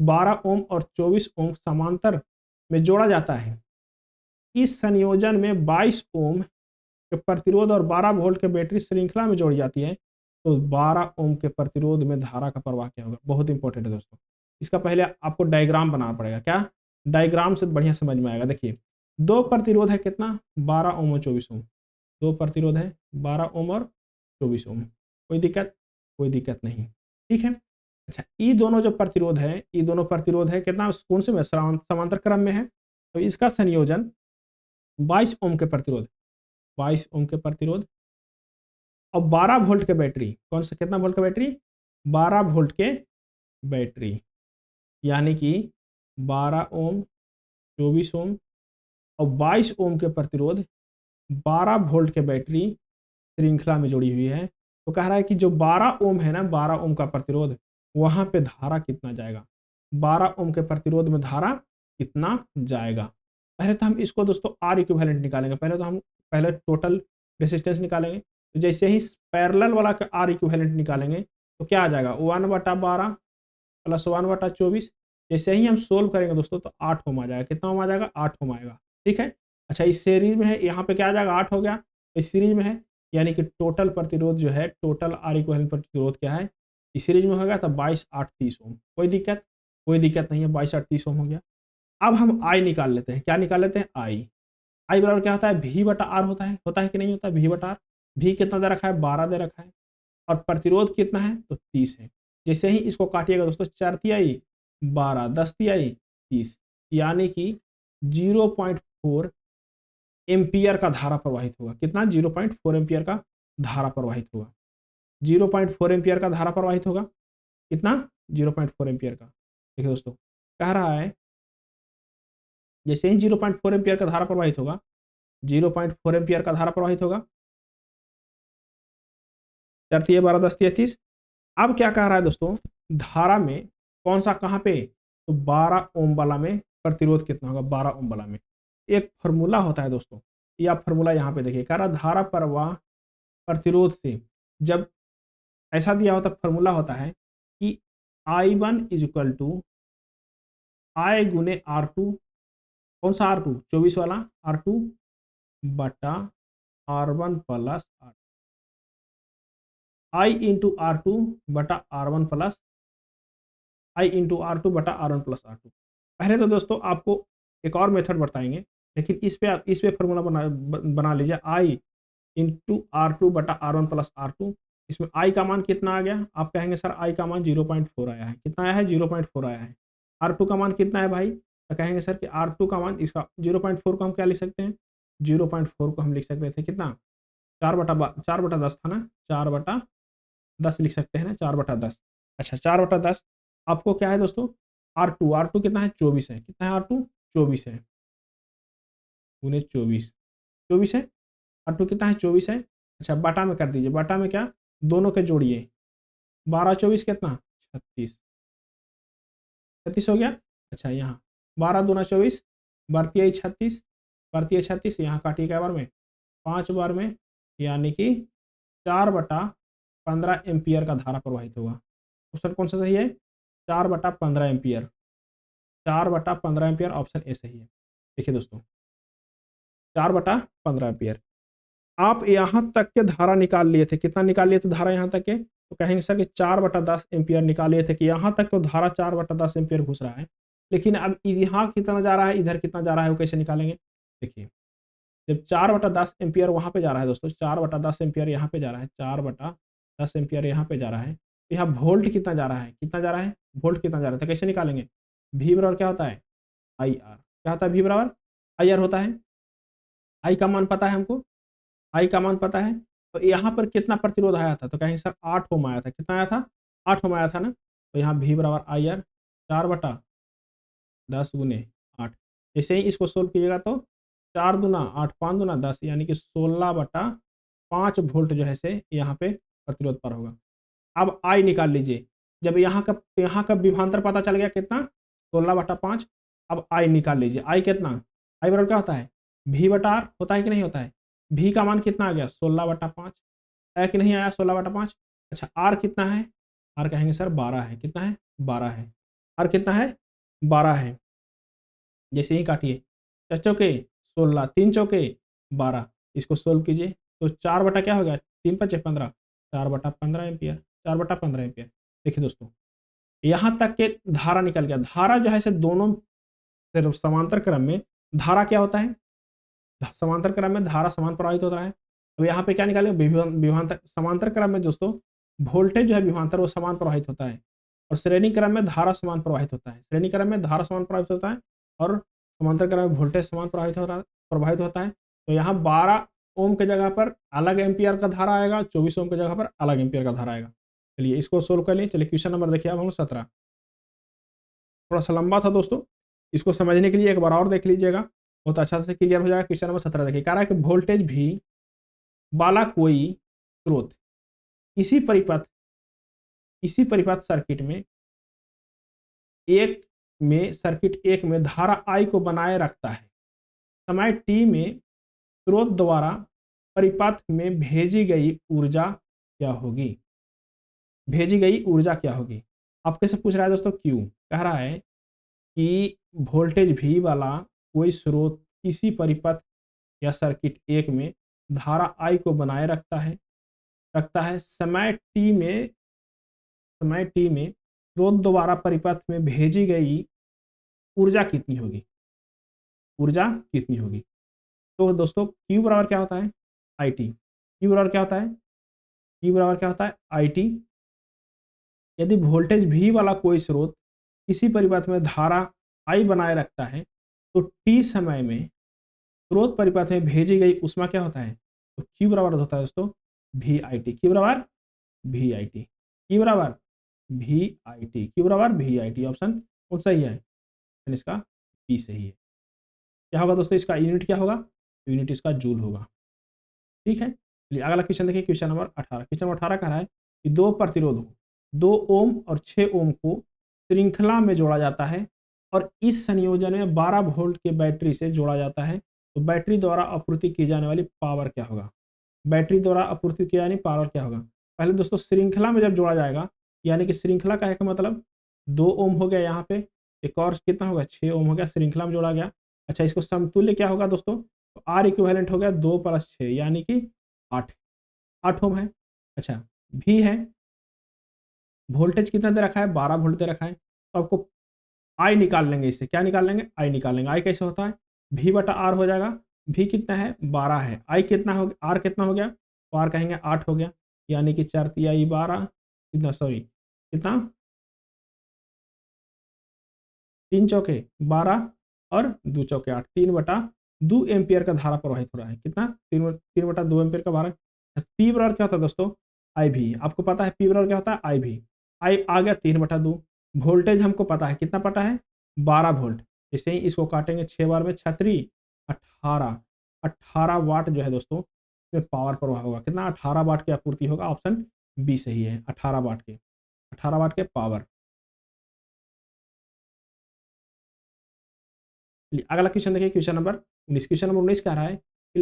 12 ओम और 24 ओम समांतर में जोड़ा जाता है। इस संयोजन में 22 ओम के प्रतिरोध और 12 वोल्ट के बैटरी श्रृंखला में जोड़ी जाती है, तो 12 ओम के प्रतिरोध में धारा का प्रवाह क्या होगा। बहुत इंपॉर्टेंट है दोस्तों, इसका पहले आपको डायग्राम बनाना पड़ेगा। क्या डायग्राम से बढ़िया समझ में आएगा। देखिए दो प्रतिरोध है कितना 12 ओम और 24 ओम, दो प्रतिरोध है 12 ओम और 24 ओम। कोई दिक्कत, कोई दिक्कत नहीं। ठीक है, अच्छा ये दोनों जो प्रतिरोध है, ये दोनों प्रतिरोध है कितना कौन से में समांतर क्रम में है, तो इसका संयोजन 22 ओम के प्रतिरोध, 22 ओम के प्रतिरोध और 12 वोल्ट के बैटरी, कौन सा कितना वोल्ट का बैटरी 12 वोल्ट के बैटरी, यानी कि 12 ओम 24 ओम और 22 ओम के प्रतिरोध 12 वोल्ट के बैटरी श्रृंखला में जुड़ी हुई है। तो कह रहा है कि जो 12 ओम है ना, 12 ओम का प्रतिरोध, वहां पे धारा कितना जाएगा, 12 ओम के प्रतिरोध में धारा कितना जाएगा। पहले तो हम इसको दोस्तों आर इक्विवेलेंट निकालेंगे, पहले टोटल रेसिस्टेंस निकालेंगे। तो जैसे ही पैरेलल वाला का आर इक्विवेलेंट निकालेंगे तो क्या आ जाएगा 1/12 प्लस 1/24। जैसे ही हम सोल्व करेंगे दोस्तों तो 8 ओम आ जाएगा, कितना ओम आ जाएगा 8 ओम आएगा। ठीक है, अच्छा इस सीरीज में है, यहाँ पे क्या आ जाएगा 8 हो गया, इस सीरीज में है, यानी कि टोटल प्रतिरोध जो है, टोटल आर इक्विवेलेंट प्रतिरोध क्या है इस सीरीज में हो गया, तो 22 8 30 ओम। कोई दिक्कत, कोई दिक्कत नहीं है, 22 8 30 ओम हो गया। अब हम आई निकाल लेते हैं, क्या निकाल लेते हैं आई। आई बराबर क्या होता है V/R होता है कि नहीं होता V/R। भी कितना दे रखा है 12 दे रखा है, और प्रतिरोध कितना है तो 30 है। जैसे ही इसको काटिएगा दोस्तों 4 तिहाई 12 10 तिहाई 30, यानी कि 0.4 एम्पियर का धारा प्रवाहित होगा। कितना 0.4 एम्पियर का धारा प्रवाहित होगा, 0.4 एम्पियर का धारा प्रवाहित होगा। कितना 0.4 एम्पियर का। देखिए दोस्तों कह रहा है जैसे ही 0.4 एम्पियर का धारा प्रवाहित होगा, 0.4 एम्पियर का धारा प्रवाहित होगा, 4 तिहाई 12 10 तिहाई 30। अब क्या कह रहा है दोस्तों, धारा में कौन सा कहां पे, तो 12 ओम वाला में प्रतिरोध कितना होगा, 12 ओम वाला में एक फॉर्मूला होता है दोस्तों, या फॉर्मूला यहाँ पे देखिए, कह रहा धारा प्रवाह प्रतिरोध से, जब ऐसा दिया होता फॉर्मूला होता है कि I1 इज इक्वल टू आई गुने R2, कौन सा R2 24 वाला R2 बटा R1 plus R, I into R2 बटा R1 प्लस आई इंटू R2 बटा R1 प्लस R2। पहले तो दोस्तों आपको एक और मेथड बताएंगे, लेकिन इस पे फॉर्मूला बना लीजिए। आई इंटू R2 बटा R1 प्लस R2। इसमें आई का मान कितना आ गया? आप कहेंगे सर आई का मान 0.4 आया है। कितना आया है? 0.4 आया है। R2 का मान कितना है भाई? तो कहेंगे सर कि R2 का मान इसका 0.4 को हम क्या लिख सकते हैं? 0.4 को हम लिख सकते थे कितना? 4/10 था ना? 4/10 लिख सकते हैं ना? 4/10। अच्छा 4/10 आपको क्या है दोस्तों? R2 कितना है? 24 है। कितना है R2? 24 है। गुने 24 24 है। R2 कितना है? 24 है। अच्छा बटा में कर दीजिए। बटा में क्या? दोनों के जोड़िए। 12 24 कितना? 36। 36 हो गया। अच्छा यहाँ 12 दूना 24, बढ़ती 36, बढ़ती 36, यहाँ काटिए क्या बार में? 5 बार में, यानी कि 4/15 एम्पियर का धारा प्रवाहित होगा। ऑप्शन कौन सा सही है? 4/15 एम्पियर। 4/15 एम्पियर ऑप्शन ए सही है। देखिए दोस्तों 4/15 एम्पियर। आप यहाँ तक के धारा निकाल लिए थे। कितना निकाल लिए थे धारा यहाँ तक के? तो कहेंगे सर कि 4/10 एम्पियर निकाल लिए थे कि यहाँ तक तो धारा 4/10 एम्पियर घुस रहा है। लेकिन अब यहाँ कितना जा रहा है, इधर कितना जा रहा है, वो कैसे निकालेंगे? देखिए जब 4/10 एम्पियर वहाँ पे जा रहा है दोस्तों, 4/10 एम्पियर यहाँ पे जा रहा है, 4/10 एम्पियर यहाँ पे जा रहा है, तो यहाँ वोल्ट कितना जा रहा है? कितना जा रहा है? वोल्ट कितना जा रहा है? तो कैसे निकालेंगे? V बराबर क्या होता है? IR। क्या होता है? V बराबर IR होता है। I का मान पता है हमको, I का मान पता है। तो यहाँ पर कितना प्रतिरोध आया था? तो कहेंगे सर 8 ओम आया था। कितना आया था? 8 ओम आया था ना? तो यहाँ V बराबर IR 4/10 गुने 8। जैसे ही इसको सोल्व कीजिएगा तो 4 दूना 8, 5 दूना 10, यानी कि 16/5 वोल्ट जो है से यहाँ पे प्रतिरोध पर होगा। अब आई निकाल लीजिए। जब यहाँ का विभवांतर पता चल गया कितना? 16/5। अब आई निकाल लीजिए। आई कितना? आई बराबर क्या होता है? V/R होता है कि नहीं होता है? V का मान कितना आ गया? 16/5। आया कि नहीं आया 16/5? अच्छा R कितना है? R कहेंगे सर 12 है। कितना है? 12 है। R कितना है? 12 है। जैसे ही काटिए, 4 चौके 16, 3 चौके 12, इसको सोल्व कीजिए तो 4 बटा क्या हो गया? 3 पचे 15, 4/15 एम्पियर। 4/15 एम्पियर। देखिए दोस्तों यहाँ तक के धारा निकल गया। धारा जो है से दोनों समांतर क्रम में धारा क्या होता है? समांतर क्रम में धारा समान प्रवाहित होता है। अब यहाँ पे क्या निकालेंगे? विभवांतर। समांतर क्रम में दोस्तों वोल्टेज जो है विभवांतर वो समान प्रवाहित होता है, और श्रेणी क्रम में धारा समान प्रवाहित होता है। श्रेणी क्रम में धारा समान प्रवाहित होता है और समांतर क्रम में वोल्टेज समान प्रवाहित होता है। तो यहाँ 12 ओम के जगह पर अलग एम्पियर का धारा आएगा, 24 ओम के जगह पर अलग एम्पियर का धारा आएगा। चलिए इसको सोल्व कर लिए। चलिए क्वेश्चन नंबर देखिए अब हम 17। थोड़ा सा लंबा था दोस्तों, इसको समझने के लिए एक बार और देख लीजिएगा, बहुत अच्छा से क्लियर हो जाएगा। क्वेश्चन नंबर 17 देखिए, कह रहा है कि वोल्टेज भी वाला कोई स्रोत इसी परिपथ सर्किट एक में धारा I को बनाए रखता है। समय t में स्रोत द्वारा परिपथ में भेजी गई ऊर्जा क्या होगी? भेजी गई ऊर्जा क्या होगी? आपके से पूछ रहा है दोस्तों क्यों? कह रहा है कि वोल्टेज V वाला कोई स्रोत किसी परिपथ या सर्किट एक में धारा I को बनाए रखता है। समय t में स्रोत द्वारा परिपथ में भेजी गई ऊर्जा कितनी होगी? तो दोस्तों Q बराबर क्या होता है? IT। Q बराबर क्या होता है? IT। यदि वोल्टेज V वाला कोई स्रोत किसी परिपथ में धारा I बनाए रखता है तो t समय में स्रोत परिपथ में भेजी गई ऊष्मा क्या होता है? तो Q बराबर होता है दोस्तों VIT। Q बराबर VIT। Q बराबर VIT। Q बराबर VIT। ऑप्शन कौन सही है? इसका बी सही है। क्या होगा दोस्तों? इसका यूनिट क्या होगा? यूनिट इसका जूल होगा। ठीक है। चलिए अगला क्वेश्चन देखिए, क्वेश्चन नंबर 18। क्वेश्चन नंबर 18 कह रहा है कि दो प्रतिरोधों 2 ओम और 6 ओम को श्रृंखला में जोड़ा जाता है और इस संयोजन में 12 वोल्ट के बैटरी से जोड़ा जाता है, तो बैटरी द्वारा आपूर्ति की जाने वाली पावर क्या होगा? बैटरी द्वारा आपूर्ति की जाने पावर क्या होगा? पहले दोस्तों श्रृंखला में जब जोड़ा जाएगा, यानी कि श्रृंखला का है का मतलब 2 ओम हो गया यहाँ पे, एक और कितना होगा? 6 ओम हो गया, श्रृंखला में जोड़ा गया। अच्छा इसको समतुल्य क्या होगा दोस्तों? तो आर इक्विवेलेंट हो गया 2 + 6 यानी कि 8 ओम है। अच्छा भी है, वोल्टेज कितना दे रखा है? 12 वोल्ट दे रखा है। तो आपको आई निकाल लेंगे, इससे क्या निकाल लेंगे? आई निकाल लेंगे। आई कैसे होता है? V/R हो जाएगा। भी कितना है 12 है, आई कितना हो गया, आर कितना हो गया, तो आर कहेंगे 8 हो गया, यानी कि 4 तिहाई 12 कितना, सॉरी कितना, 3 चौके 12 और 2 चौके 8, 3/2 एम्पियर का धारा प्रवाहित हो रहा है, कितना 3/2 एम्पियर का धारा। पी बराबर क्या होता है दोस्तों, आई भी, आपको पता है पी बराबर क्या होता है, आई भी, आई आ गया 3/2, वोल्टेज हमको पता है, कितना पता है 12 वोल्ट, इसे ही इसको काटेंगे 6 बार में, 36 18 18 वाट जो है दोस्तों इसमें पावर प्रवाह होगा, कितना 18 वाट की आपूर्ति होगा, ऑप्शन बी सही है, 18 वाट के पावर। अगला क्वेश्चन देखिए, क्वेश्चन नंबर 19, क्वेश्चन नंबर 19 कह रहा है कि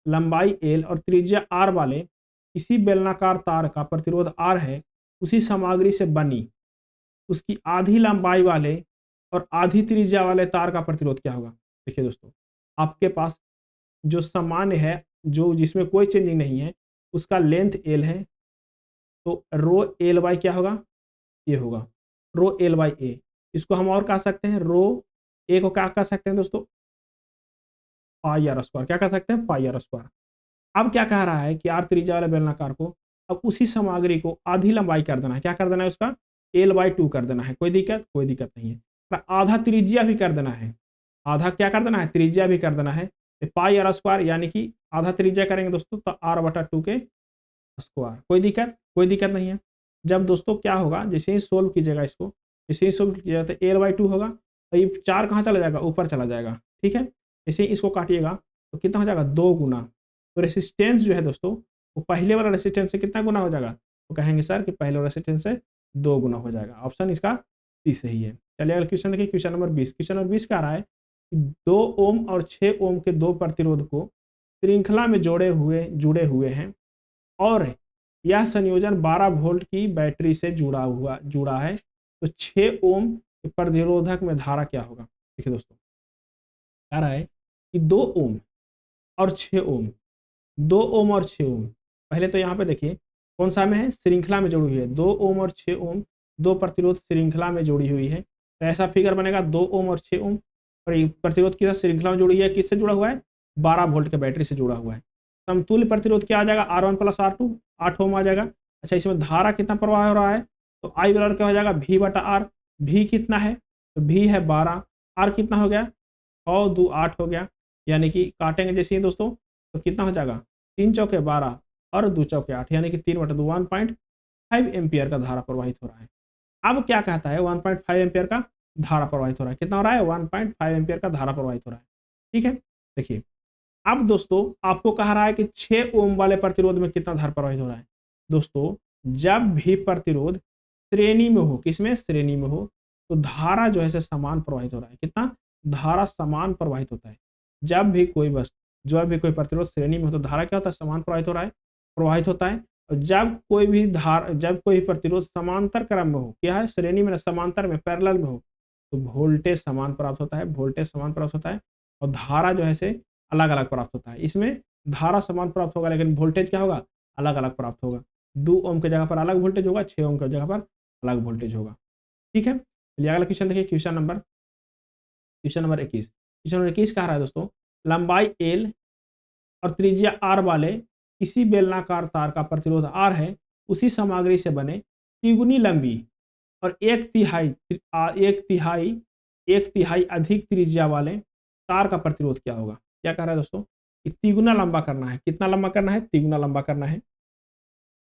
लंबाई एल और त्रिज्या आर वाले किसी बेलनाकार तार का प्रतिरोध आर है, उसी सामग्री से बनी उसकी आधी लंबाई वाले और आधी त्रिज्या वाले तार का प्रतिरोध क्या होगा। देखिए दोस्तों, आपके पास जो सामान्य है, जो जिसमें कोई चेंजिंग नहीं है, उसका लेंथ एल है, तो रो एल बाई क्या होगा, ये होगा रो एल बाई ए। इसको हम और कह सकते हैं रो ए को क्या कह सकते हैं दोस्तों, पाई आर स्क्वायर, क्या कह सकते हैं पाई आर स्क्वायर। अब क्या कह रहा है कि आर त्रिज्या वाले बेलनाकार को अब उसी सामग्री को आधी लंबाई कर देना है, क्या कर देना है उसका, L/2 कर देना है, कोई दिक्कत नहीं है। पर आधा त्रिज्या भी कर देना है, आधा क्या कर देना है, त्रिज्या भी कर देना है, तो पाई आर स्क्वायर, यानी कि आधा त्रिज्या करेंगे दोस्तों तो r/2 के स्क्वायर, कोई दिक्कत नहीं है। जब दोस्तों क्या होगा, जैसे ही सोल्व कीजिएगा इसको, जैसे ही सोल्व कीजिएगा तो L/2 होगा, तो ये 4 कहाँ चला जाएगा, ऊपर चला जाएगा, ठीक है। जैसे ही इसको काटिएगा तो कितना हो जाएगा, 2 गुना, तो रेसिस्टेंस जो है दोस्तों वो पहले वाला रेसिस्टेंस से कितना गुना हो जाएगा, तो कहेंगे सर कि पहले वाला रेसिस्टेंस से 2 गुना हो जाएगा, ऑप्शन इसका सी सही है। चलिए अगला क्वेश्चन देखिए, क्वेश्चन नंबर 20, क्वेश्चन नंबर 20 का आ रहा है कि 2 ओम और 6 ओम के दो प्रतिरोध को श्रृंखला में जुड़े हुए हैं और यह संयोजन 12 वोल्ट की बैटरी से जुड़ा है, तो 6 ओम के प्रतिरोधक में धारा क्या होगा। देखिए दोस्तों, कह रहा है कि 2 ओम और 6 ओम, 2 ओम और 6 ओम, पहले तो यहाँ पे देखिए कौन सा में है, श्रृंखला में जुड़ी हुई है, 2 ओम और 6 ओम, दो प्रतिरोध श्रृंखला में जुड़ी हुई है, तो ऐसा फिगर बनेगा 2 ओम और 6 ओम, और ये प्रतिरोध किस श्रृंखला में जुड़ी है, किससे जुड़ा हुआ है, 12 वोल्ट के बैटरी से जुड़ा हुआ है। समतुल्य प्रतिरोध क्या आ जाएगा, R1 प्लस R2, 8 ओम आ जाएगा। अच्छा, इसमें धारा कितना प्रवाह हो रहा है, तो आई बराबर क्या हो जाएगा, V/R, भी कितना है, तो भी है 12, आर कितना हो गया, 6×2 8 हो गया, यानी कि काटेंगे जैसे ही दोस्तों तो कितना हो जाएगा, 3 चौके 12 और 2 चौके 8, यानी कि 3/2 1.5 एम्पियर का धारा प्रवाहित हो रहा है। अब क्या कहता है, 1.5 एम्पियर का धारा प्रवाहित हो रहा है, कितना हो रहा है, 1.5 एम्पियर का धारा प्रवाहित हो रहा है, ठीक है। देखिए, अब दोस्तों आपको कह रहा है कि 6 ओम वाले प्रतिरोध में कितना धारा प्रवाहित हो रहा है। दोस्तों, जब भी प्रतिरोध श्रेणी में हो, किसमें, श्रेणी में हो, तो धारा जो है समान प्रवाहित हो रहा है, कितना, धारा समान प्रवाहित होता है। जब भी कोई वस्तु, जब भी कोई प्रतिरोध श्रेणी में हो तो धारा क्या होता है, समान प्रवाहित हो रहा है, प्रवाहित होता है। और जब कोई प्रतिरोध समांतर क्रम में हो, क्या है, श्रेणी में, समांतर में, पैरेलल में हो, तो वोल्टेज समान प्राप्त होता है, वोल्टेज समान प्राप्त होता है, और धारा जो है अलग अलग प्राप्त होता है। इसमें धारा समान प्राप्त होगा लेकिन वोल्टेज क्या होगा, अलग अलग प्राप्त होगा। 2 ओम की जगह पर अलग वोल्टेज होगा, 6 ओम की जगह पर अलग वोल्टेज होगा, ठीक है। चलिए अगला क्वेश्चन देखिए, क्वेश्चन नंबर 21, क्वेश्चन नंबर 21 कह रहा है दोस्तों, लंबाई एल और त्रिज्या आर वाले किसी बेलनाकार तार का प्रतिरोध आर है, उसी सामग्री से बने तिगुनी लंबी और एक तिहाई अधिक त्रिज्या वाले तार का प्रतिरोध क्या होगा। क्या कह रहा है दोस्तों, कि तिगुना लंबा करना है, कितना लंबा करना है, तिगुना लंबा करना है।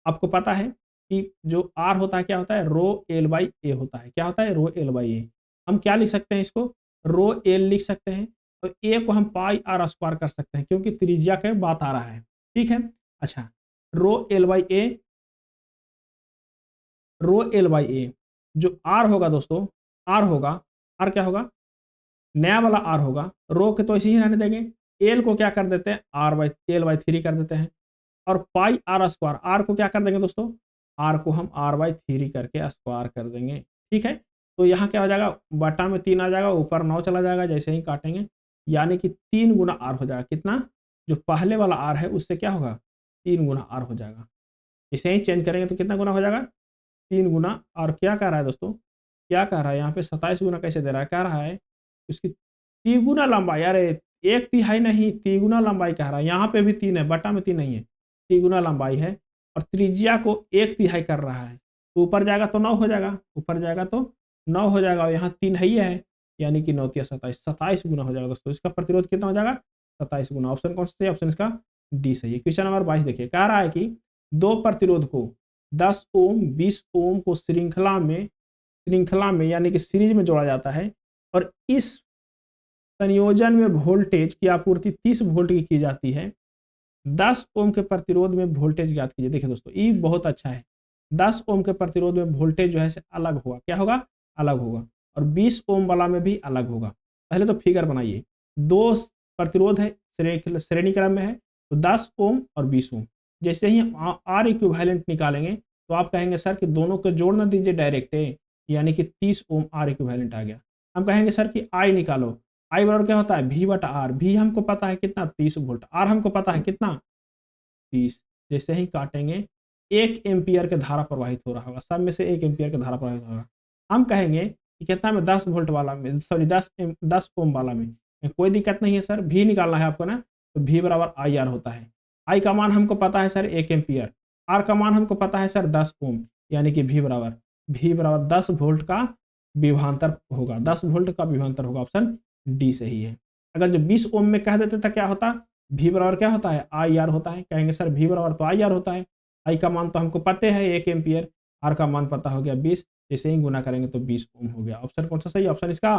आपको पता है कि जो आर होता है क्या होता है, रो एल बाई ए होता है, क्या होता है, रो एल बाई ए। हम क्या लिख सकते हैं इसको, रो एल लिख सकते हैं, तो ए को हम पाई आर स्क्वायर कर सकते हैं क्योंकि त्रिज्या के बात आ रहा है, ठीक है। अच्छा, row L by A, row L by A, जो आर होगा दोस्तों, आर होगा, आर क्या होगा, नया वाला आर होगा, रो के तो ऐसे ही रहने देंगे, एल को क्या कर देते हैं, L/3 कर देते हैं, और पाई आर स्क्वायर, आर को क्या कर देंगे दोस्तों, आर को हम R/3 करके स्क्वायर कर देंगे, ठीक है। तो यहाँ क्या हो जाएगा, बटा में 3 आ जाएगा, ऊपर 9 चला जाएगा, जैसे ही काटेंगे, यानी कि 3 गुना आर हो जाएगा, कितना, जो पहले वाला आर है उससे क्या होगा, 3 गुना आर हो जाएगा। इसे ही चेंज करेंगे तो कितना गुना हो जाएगा, 3 गुना। और क्या कह रहा है दोस्तों, क्या कह रहा है यहाँ पे, 27 गुना कैसे दे रहा है, कह रहा है उसकी तिगुना लंबाई, अरे 1/3 नहीं, तिगुना लंबाई कह रहा है, यहाँ पे भी 3 है, बटा में 3 नहीं है, तिगुना लंबाई है और त्रिज्या को 1/3 कर रहा है, तो ऊपर जाएगा तो 9 हो जाएगा, ऊपर जाएगा तो 9 हो जाएगा और यहाँ 3 है ही है, यानी कि 9 तिया 27, 27 गुना हो जाएगा दोस्तों। इसका प्रतिरोध कितना हो जाएगा? 27 गुना। ऑप्शन कौन सा सही है? ऑप्शन इसका डी सही है। क्वेश्चन नंबर 22 देखिए, कह रहा है कि दो प्रतिरोध को 10 ओम 20 ओम को श्रृंखला में यानी कि सीरीज में जोड़ा जाता है और इस संयोजन में वोल्टेज की आपूर्ति 30 वोल्ट की जाती है। 10 ओम के प्रतिरोध में वोल्टेज ज्ञात कीजिए। देखिए दोस्तों, ये बहुत अच्छा है। 10 ओम के प्रतिरोध में वोल्टेज जो है से अलग होगा, क्या होगा? अलग होगा। और 20 ओम वाला में भी अलग होगा। पहले तो फिगर बनाइए, दो प्रतिरोध है, श्रेणी क्रम में है, तो 10 ओम और 20 ओम। जैसे ही आर इक्विवेलेंट निकालेंगे तो आप कहेंगे सर कि दोनों को जोड़ ना दीजिए डायरेक्ट, यानी कि 30 ओम आर इक्विवेलेंट आ गया। हम कहेंगे सर कि आई निकालो, आई बराबर क्या होता है? V बटा आर। V हमको पता है कितना? 30 वोल्ट। आर हमको पता है कितना? 30। जैसे ही काटेंगे 1 एम्पियर के धारा प्रवाहित हो रहा होगा, सब में से 1 एम्पियर के धारा प्रवाहित होगा। हम कहेंगे कि कितना में? 10 वोल्ट वाला में, सॉरी 10 ओम वाला में कोई दिक्कत नहीं है सर, V निकालना है आपको ना, तो V बराबर आई आर होता है। आई का मान हमको पता है सर 1 एम्पियर, आर का मान हमको पता है सर 10 ओम, यानी कि V बराबर 10 वोल्ट का विभवांतर होगा, 10 वोल्ट का विभवांतर होगा। ऑप्शन डी सही है। अगर जो 20 ओम में कह देते तो क्या होता? V बराबर क्या होता है? आई आर होता है। कहेंगे सर V बराबर तो आई आर होता है, आई का मान तो हमको पते है 1 एम्पियर, आर का मान पता हो गया 20, जैसे ही गुना करेंगे तो 20 ओम हो गया। ऑप्शन कौन सा सही है? ऑप्शन इसका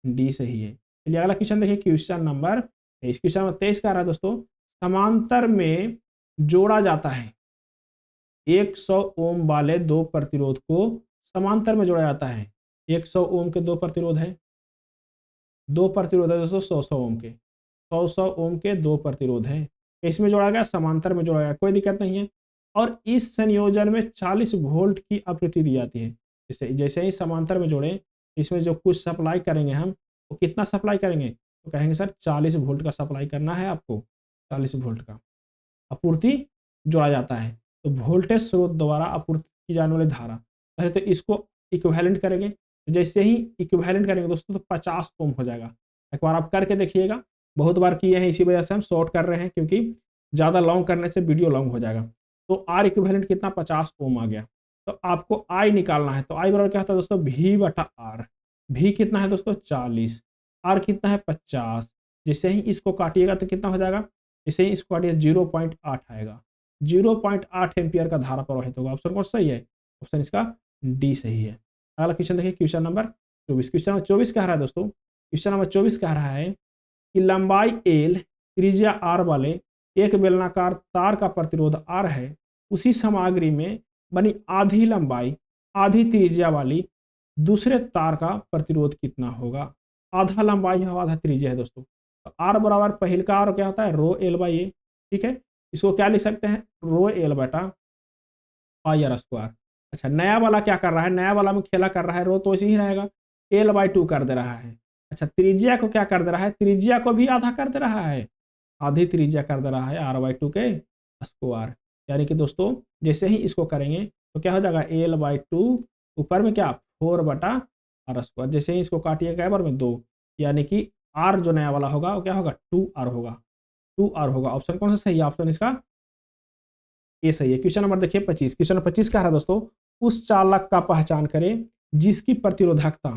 डी सही है। चलिए अगला क्वेश्चन देखिए, क्वेश्चन नंबर 23। क्वेश्चन नंबर 23 का रहा है दोस्तों, समांतर में जोड़ा जाता है 100 ओम वाले दो प्रतिरोध को समांतर में जोड़ा जाता है। 100 ओम के दो प्रतिरोध है, दो प्रतिरोध है दोस्तों 100 ओम के, 100 ओम के दो प्रतिरोध है। इसमें जोड़ा गया, समांतर में जोड़ा गया, कोई दिक्कत नहीं है। और इस संयोजन में 40 वोल्ट की आवृत्ति दी जाती है। जैसे जैसे ही समांतर में जोड़े, इसमें जो कुछ सप्लाई करेंगे हम, वो कितना सप्लाई करेंगे? तो कहेंगे सर 40 वोल्ट का सप्लाई करना है आपको, 40 वोल्ट का आपूर्ति जोड़ा जाता है। तो वोल्टेज स्रोत द्वारा आपूर्ति की जाने वाली धारा, पहले तो इसको इक्विवेलेंट करेंगे, तो जैसे ही इक्विवेलेंट करेंगे दोस्तों तो 50 ओम हो जाएगा। एक बार आप करके देखिएगा, बहुत बार किए हैं, इसी वजह से हम शॉर्ट कर रहे हैं, क्योंकि ज़्यादा लॉन्ग करने से वीडियो लॉन्ग हो जाएगा। तो आर इक्विवेलेंट कितना? 50 ओम आ गया। तो आपको आई निकालना है, तो आई बराबर क्या होता है दोस्तों? V बटा आर। V कितना है दोस्तों? 40, आर कितना है? 50। जैसे ही इसको काटिएगा तो कितना हो जाएगा? जैसे ही इसको काटिए 0.8 आएगा, 0.8 एम्पियर का धारा प्रवाहित होगा। ऑप्शन कौन सही है? ऑप्शन इसका डी सही है। अगला क्वेश्चन देखिए, क्वेश्चन नंबर 24। क्वेश्चन नंबर 24 कह रहा है दोस्तों, क्वेश्चन नंबर 24 कह रहा है कि लंबाई एल, त्रिज्या आर वाले एक बेलनाकार तार का प्रतिरोध आर है, उसी सामग्री में बनी आधी लंबाई आधी त्रिज्या वाली दूसरे तार का प्रतिरोध कितना होगा? आधा लंबाई है, आधा त्रिज्या है दोस्तों। तो आर बराबर पहल का आर क्या होता है? रो एल बाई ए। ठीक है, इसको क्या लिख सकते हैं? रो एल बटा पाई आर स्क्वायर। अच्छा, नया वाला क्या कर रहा है? नया वाला में खेला कर रहा है, रो तो ऐसे ही रहेगा, एल बाई 2 कर दे रहा है। अच्छा, त्रिज्या को क्या कर दे रहा है? त्रिज्या को भी आधा कर दे रहा है, आधी त्रिज्या कर दे रहा है आर बाई 2 के स्क्वायर। यानी कि दोस्तों जैसे ही इसको करेंगे तो क्या हो जाएगा? एल बाई 2 ऊपर में क्या? 4 बटा आर स्क्वायर। जैसे ही इसको काटिए क्या बार में? 2, यानी कि आर जो नया वाला होगा वो क्या होगा? 2 आर होगा, 2 आर होगा। ऑप्शन कौन सा सही है? ऑप्शन इसका ये सही है। क्वेश्चन नंबर देखिए 25। क्वेश्चन नंबर 25 क्या है दोस्तों, उस चालक का पहचान करें जिसकी प्रतिरोधकता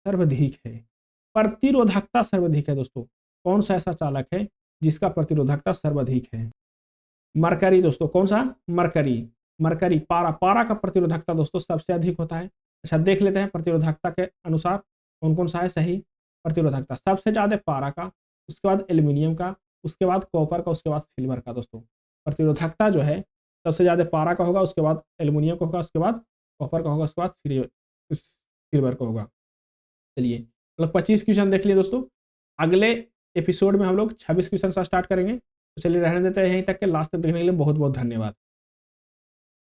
सर्वाधिक है। प्रतिरोधकता सर्वाधिक है दोस्तों, कौन सा ऐसा चालक है जिसका प्रतिरोधकता सर्वाधिक है? मरकरी दोस्तों, कौन सा? मरकरी। मरकरी, पारा, पारा का प्रतिरोधकता दोस्तों सबसे अधिक होता है। अच्छा, देख लेते हैं प्रतिरोधकता के अनुसार कौन कौन सा है सही प्रतिरोधकता। सबसे ज्यादा पारा का, उसके बाद एल्यूमिनियम का, उसके बाद कॉपर का, उसके बाद सिल्वर का। दोस्तों प्रतिरोधकता जो है सबसे ज्यादा पारा का होगा, उसके बाद एल्यूमिनियम का होगा, उसके बाद कॉपर का होगा, उसके बाद सिल्वर का होगा। चलिए मतलब 25 क्वेश्चन देख लिए दोस्तों। अगले एपिसोड में हम लोग 26 क्वेश्चन से स्टार्ट करेंगे। तो चलिए रहने देते हैं यहीं तक के, लास्ट तक देखने के लिए बहुत बहुत धन्यवाद।